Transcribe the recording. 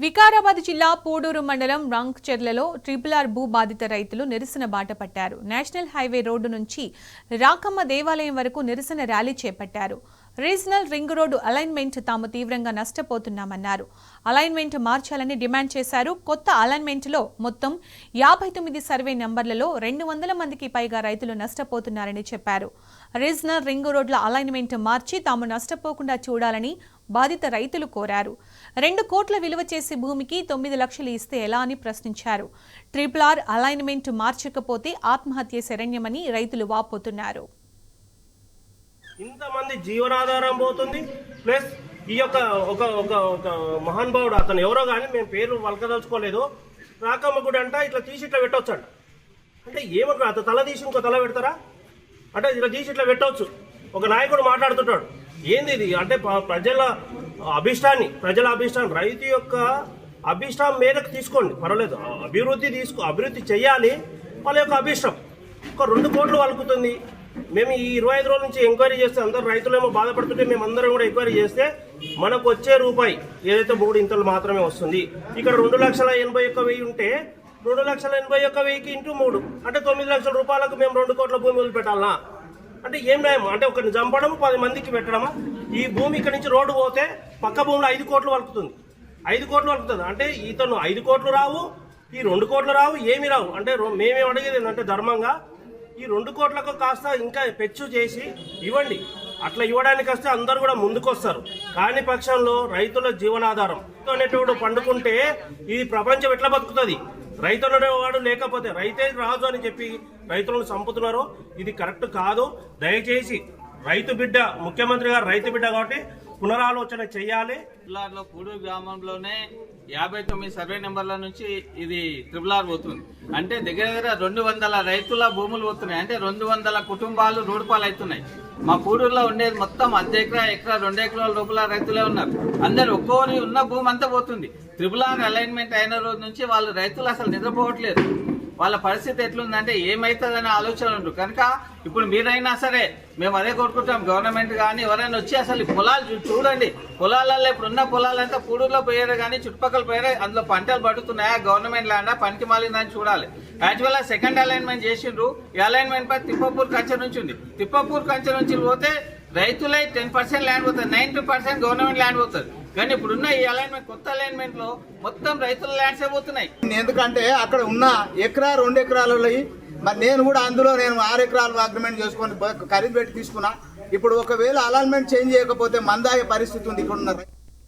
వికారాబాద్ జిల్లా పోడూరు మండలం రంగ్చెర్లలో ట్రిపుల్ భూ బాధిత రైతులు నిరసన బాట పట్టారు. నేషనల్ హైవే రోడ్డు నుంచి రాకమ్మ దేవాలయం వరకు నిరసన ర్యాలీ చేపట్టారు. రీజనల్ రింగ్ రోడ్డు అలైన్మెంట్ తాము తీవ్రంగా నష్టపోతున్నామన్నారు. అలైన్మెంట్ మార్చాలని డిమాండ్ చేశారు. కొత్త అలైన్మెంట్లో మొత్తం 59 సర్వే నంబర్లలో 200 మందికి పైగా రైతులు నష్టపోతున్నారని చెప్పారు. రీజనల్ రింగ్ రోడ్ల అలైన్మెంట్ మార్చి తాము నష్టపోకుండా చూడాలని బాధిత రైతులు కోరారు. 2 కోట్ల విలువ చేసే భూమికి 9 లక్షలు ఇస్తే ఎలా అని ప్రశ్నించారు. ట్రిపుల్ అలైన్మెంట్ మార్చకపోతే ఆత్మహత్య శరణ్యమని రైతులు వాపోతున్నారు. ఇంతమంది జీవనాధారం పోతుంది. ప్లస్ ఈ యొక్క ఒక మహానుభావుడు అతను ఎవరో కానీ మేము పేరు వలకదలుచుకోలేదు. రాకమ్మ గుడి అంట ఇట్లా తీసి ఇట్లా పెట్టవచ్చు అంట. అంటే ఏమనుకో అతను తల తీసి ఇంకో తల పెడతారా? అంటే ఇట్లా తీసి ఇట్లా పెట్టవచ్చు. ఒక నాయకుడు మాట్లాడుతుంటాడు, ఏంది ఇది అంటే ప్రజల అభిష్టాన్ని రైతు యొక్క అభిష్టం మేరకు తీసుకోండి, పర్వాలేదు. అభివృద్ధి చేయాలి. వాళ్ళ యొక్క అభిష్టం ఒక 2 కోట్లు వలుకుతుంది. మేము ఈ 25 రోజుల నుంచి ఎంక్వైరీ చేస్తే అందరూ రైతులేమో బాధపడుతుంటే మేమందరం కూడా ఎంక్వైరీ చేస్తే మనకు వచ్చే రూపాయి ఏదైతే 3 ఇంతలు మాత్రమే వస్తుంది. ఇక్కడ 2,81,000 ఉంటే 2,81,000 ఇంటూ 3 అంటే 9 లక్షల రూపాయలకు మేము 2 కోట్ల భూమి వదిలిపెట్టాలనా? అంటే ఏం న్యాయం? అంటే ఒకరిని చంపడం 10 మందికి పెట్టడమా? ఈ భూమి ఇక్కడ నుంచి రోడ్డు పోతే పక్క భూమిలో 5 కోట్లు వలుకుతుంది. 5 కోట్లు వలుకుతుంది అంటే ఇతను 5 కోట్లు రావు, ఈ 2 కోట్లు రావు, ఏమి రావు. అంటే మేమేం అడిగేది ఏంటంటే ధర్మంగా ఈ 2 కోట్లకు కాస్త ఇంకా పెచ్చు చేసి ఇవ్వండి. అట్లా ఇవ్వడానికి వస్తే అందరూ కూడా ముందుకొస్తారు. కాని పక్షంలో రైతుల జీవనాధారం అనేటోడు పండుకుంటే ఈ ప్రపంచం ఎట్లా బతుకుతుంది? రైతు అనేవాడు లేకపోతే రైతే రాజు అని చెప్పి రైతులను చంపుతున్నారు. ఇది కరెక్ట్ కాదు. దయచేసి రైతు బిడ్డ, ముఖ్యమంత్రి గారు రైతు బిడ్డ కాబట్టి పునరాలోచన చేయాలి. ట్రిపుల్ పూడూరు గ్రామంలోనే 59 సర్వే నెంబర్ల నుంచి ఇది ట్రిపుల్ పోతుంది. అంటే దగ్గర 200 రైతుల భూములు పోతున్నాయి. అంటే 200 కుటుంబాలు రోడ్డు పాలు అవుతున్నాయి. మా పూడూరులో ఉండేది మొత్తం 1 ఎకరా 2 ఎకరాల రూపాయల రైతులే ఉన్నారు. అందరు ఒక్కోరి ఉన్న భూమి అంతా పోతుంది. ట్రిపుల్ అలైన్మెంట్ అయిన రోజు నుంచి వాళ్ళు రైతులు అసలు నిద్రపోవట్లేదు. వాళ్ళ పరిస్థితి ఎట్లుందంటే ఏమవుతుందనే ఆలోచన ఉంటుంది. కనుక ఇప్పుడు మీరైనా సరే మేము అదే కోరుకుంటాం, గవర్నమెంట్ కానీ ఎవరైనా వచ్చి అసలు పొలాలు చూడండి. పొలాలలో ఇప్పుడు ఉన్న పొలాలంతా పూడూరులో పోయారు కానీ చుట్టుపక్కల పోయారు, అందులో పంటలు పడుతున్నాయా, గవర్నమెంట్ ల్యాండా, పనికి మాలిందని చూడాలి. యాక్చువల్గా సెకండ్ అలైన్మెంట్ చేసిండ్రు. ఈ అలైన్మెంట్ పై తిప్పపూర్ కంచె నుంచి ఉంది. తిప్పపూర్ కంచె నుంచి పోతే రైతులే 10% ల్యాండ్ పోతుంది, 90% గవర్నమెంట్ ల్యాండ్ పోతుంది. కానీ ఇప్పుడున్న ఈ అలైన్మెంట్, కొత్త అలైన్మెంట్ లో మొత్తం రైతుల ల్యాండ్స్ పోతున్నాయి. ఎందుకంటే అక్కడ ఉన్న 1 ఎకరా 2 ఎకరాలలో మరి నేను కూడా అందులో 6 ఎకరాలు అగ్రిమెంట్ చేసుకొని ఖరీదు పెట్టి తీసుకున్నా. ఇప్పుడు ఒకవేళ అలైన్మెంట్ చేంజ్ చేయకపోతే మందాయ పరిస్థితి ఉంది ఇక్కడ ఉన్న